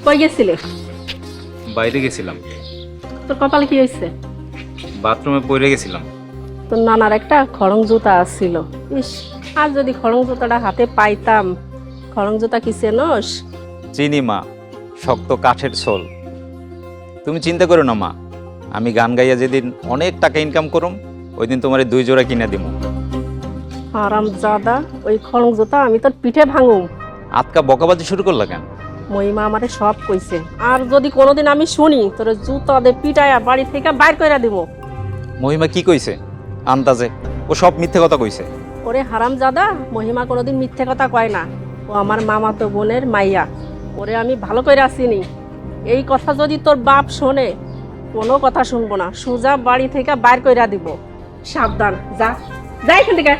কই গেছিলিস? বাইরে গেছিলাম। তোর কপালে কি হয়েছে? বাথরুমে পড়ে গেছিলাম। তোর নানার একটা খড়ং জুতা আসছিল। ইস, আর যদি খড়ং জুতাটা হাতে পাইতাম। খড়ং জুতা কি চেনস? চিনি মা, শক্ত কাঠের ছোল। তুমি চিন্তা করো না মা, আমি গান গাইয়া যেদিন অনেক টাকা ইনকাম করুম ওই দিন তোমার 2 জোড়া কিনে দিব। আরাম জাদা, ওই খড়ং জুতা আমি তোর পিঠে ভাঙুম। আজকা বকাবাজি শুরু করলা কেন? মহিমা আমারে সব কইছে। আর যদি কোনোদিন আমি শুনি তোর জুতা দে পিটায়া বাড়ি থেকে বাইর কইরা দিব। মহিমা কি কইছে? আন্দাজে ও সব মিথ্যে কথা কইছে। ওরে হারাম জাদা, মহিমা কোনোদিন মিথ্যে কথা কয় না। ও আমার মামাতো বোনের মাইয়া। ওরে আমি ভালো কইরা চিনি। এই কথা যদি তোর বাপ শোনে, কোনো কথা শুনবো না, সোজা বাড়ি থেকে বাইর কইরা দিব। সাবধান, যা যা এখান থেকে।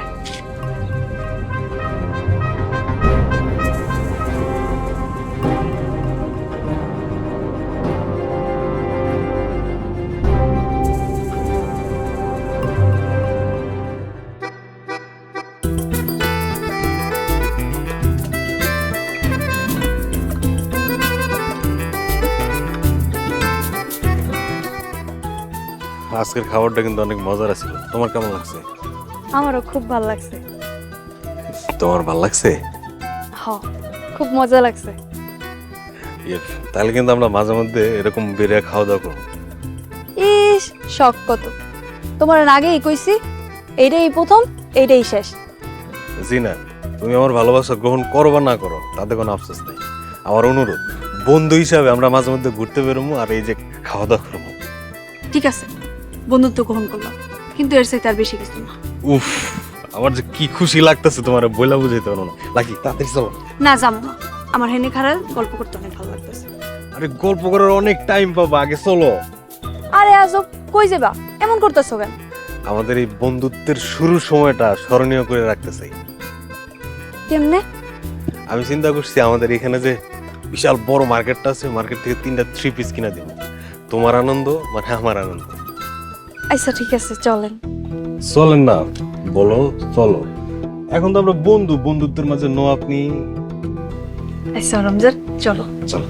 আজকের খাবারটা কিন্তু অনেক মজার ছিল। তোমার কেমন লাগছে? আমারও খুব ভালো লাগছে। তোমার ভালো লাগছে? হ, খুব মজা লাগছে। তাহলে কিন্তু আমরা মাঝে মধ্যে এরকম বেরিয়ে খাওয়া দাওয়া করবো। ইস, শখ কত! তোমার আগেই কইছি, এইটাই প্রথম, এইটাই শেষ। জি না, তুমি আমার ভালোবাসা গ্রহণ করো বা না করো তাতে কোনো আফসোস নেই। আমার অনুরোধ, বন্ধু হিসাবে আমরা মাঝে মধ্যে ঘুরতে বেরোবো আর এই যে খাওয়া দাওয়া করবো। ঠিক আছে, বন্ধুত্ব গ্রহণ করলাম, কিন্তু এর সাথে আর বেশি কিছু না। উফ, আমার যে কি খুশি লাগতেছে তোমার বইলা বুঝাইতে পারো না। লাকি তাড়াতাড়ি চলো। না, যাবো না। আমার হেনে খারাপ গল্প করতে অনেক ভালো লাগতেছে। আরে গল্প করার অনেক টাইম পাবো, আগে চলো। আরে আজব, কই যাবা? এমন করতেছো কেন? আমাদের এই বন্ধুত্বের শুরুর সময়টা স্মরণীয় করে রাখতে চাই। কেমনে? আমি চিন্তা করছি আমাদের এখানে যে বিশাল বড় মার্কেটটা আছে, মার্কেট থেকে 3টা 3 পিস কিনা দেব। তোমার আনন্দ মানে আমার আনন্দ। আচ্ছা ঠিক আছে, চলেন। চলেন না, বলো চলো। এখন তো আমরা বন্ধু, বন্ধুত্বের মাঝে নো আপনি। আচ্ছা রমজান, চলো। চলো।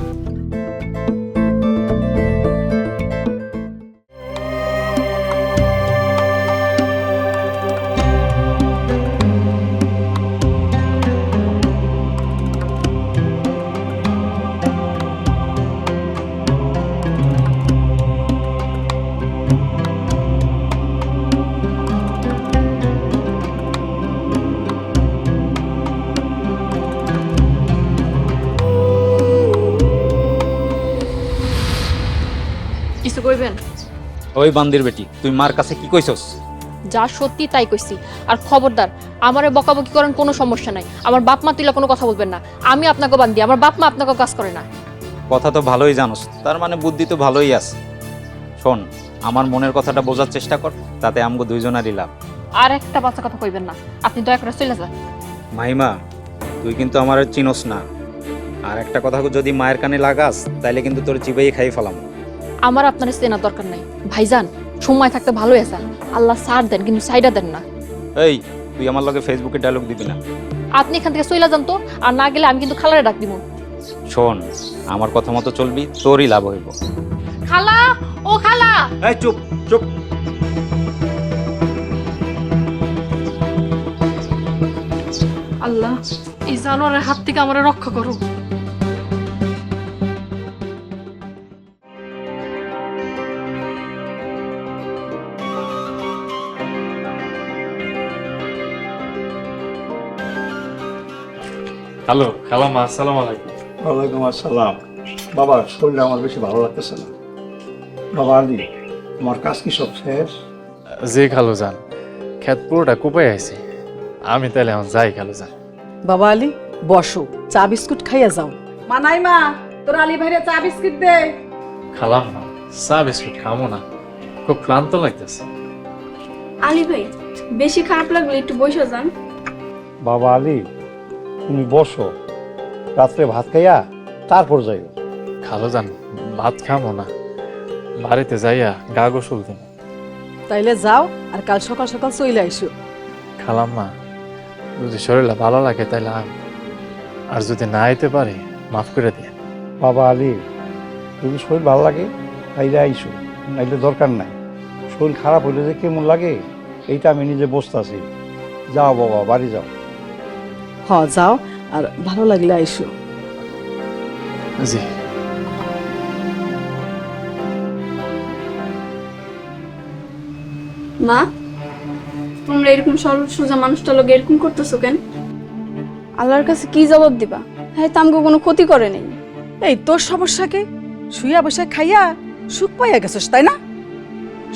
কিছু কইবেন? ওই বান্দির বেটি, তুই মার কাছে কি কইছস? যা সত্যি তাই কইছি। আর খবরদার, আমারে বকাবকি করেন কোনো সমস্যা নাই। আমার বাপ মা তুইলা কোনো কথা বলবেন না। আমি আপনাকে বান্দি, আমার বাপ মা আপনাকে কাজ করে না। কথা তো ভালোই জানোস, তার মানে বুদ্ধি তো ভালোই আছে। শোন, আমার মনের কথাটা বোঝার চেষ্টা কর, তাতে আমগো 2 জনারই লাভ। আর একটা বাচ্চা কথা কইবেন না। আপনি দয়া করে চলে যান। মাহিমা, তুই কিন্তু আমার চিনোস না। আর একটা কথা যদি মায়ের কানে লাগাস তাইলে কিন্তু তোর চিবাই খাই ফেলাম। আমার আপনার চেনার দরকার নাই ভাইজান। সময় থাকতে ভালোই আছেন। আল্লাহ সার দেন, কিন্তু সাইডা দেন না। এই, তুই আমার লগে ফেসবুকে ডায়লগ দিবি না। আপনি এখান থেকে চলে যান তো। আর না গেলে আমি কিন্তু খালারে ডাক দিব। শোন, আমার কথা মতো চলবি, তোরই লাভ হইব। খালা, ও খালা। এই চুপ চুপ। আল্লাহ, এই জানোয়ারের হাত থেকে আমারে রক্ষা করো। হ্যালো খালাম্মা, আসসালামু আলাইকুম। ওয়ালাইকুম আসসালাম। বাবা, শরীরটা আমার বেশি ভালো লাগতেছে না। বাবা আলী, আমার কাজ কি সব শেষ? জি খালু যান, খেত পুরোটা কুপাই আইছে। আমি তাহলে এখন যাই খালু যান। বাবা আলী, বসো, চা বিস্কুট খাইয়া যাও। মানাই মা, তোর আলী ভাইরে চা বিস্কুট দে। খালাম্মা, চা বিস্কুট খামো না, খুব ক্লান্ত লাগতেছে। আলী ভাই, বেশি খারাপ লাগলে একটু বসে যান। বাবা আলী, তুমি বসো, রাত্রে ভাত খাইয়া তারপর যাইও। খালু যান, ভাত খামো না, বাড়িতে যাইয়া গা গোসল দিব। তাইলে যাও, আর কাল সকাল সকাল চলে আইসো। খালাম্মা, যদি শরীরটা ভালো লাগে তাইলে আর যদি না আইতে পারি মাফ করে দিয়ে। বাবা আলী, যদি শরীর ভালো লাগে তাইলে আইসো, নাইলে দরকার নাই। শরীর খারাপ হইলে যে কেমন লাগে এইটা আমি নিজে বসতাছি। যাও বাবা, বাড়ি যাও। হ যাও, আর ভালো লাগলে আইসো। জি। মা, তোমরা এরকম সরল সোজা মানুষটা লোক এরকম করতেছো কেন? আল্লাহর কাছে কি জবাব দিবা? হ্যাঁ, তো আমাকে কোনো ক্ষতি করে নেই। এই তোর সমস্যা কি? শুইয়া বসে খাইয়া সুখ পাইয়া গেছিস, তাই না?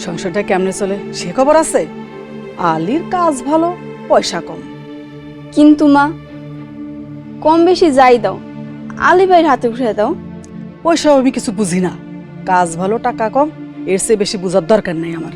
সংসারটা কেমনে চলে সে খবর আছে? আলীর কাজ ভালো, পয়সা কম। কিন্তু মা, কম বেশি যাই দাও, আলী ভাইয়ের হাতে উঠে দাও। পয়সা আমি কিছু বুঝি না, কাজ ভালো টাকা কম, এর চেয়ে বেশি বুঝার দরকার নাই আমার।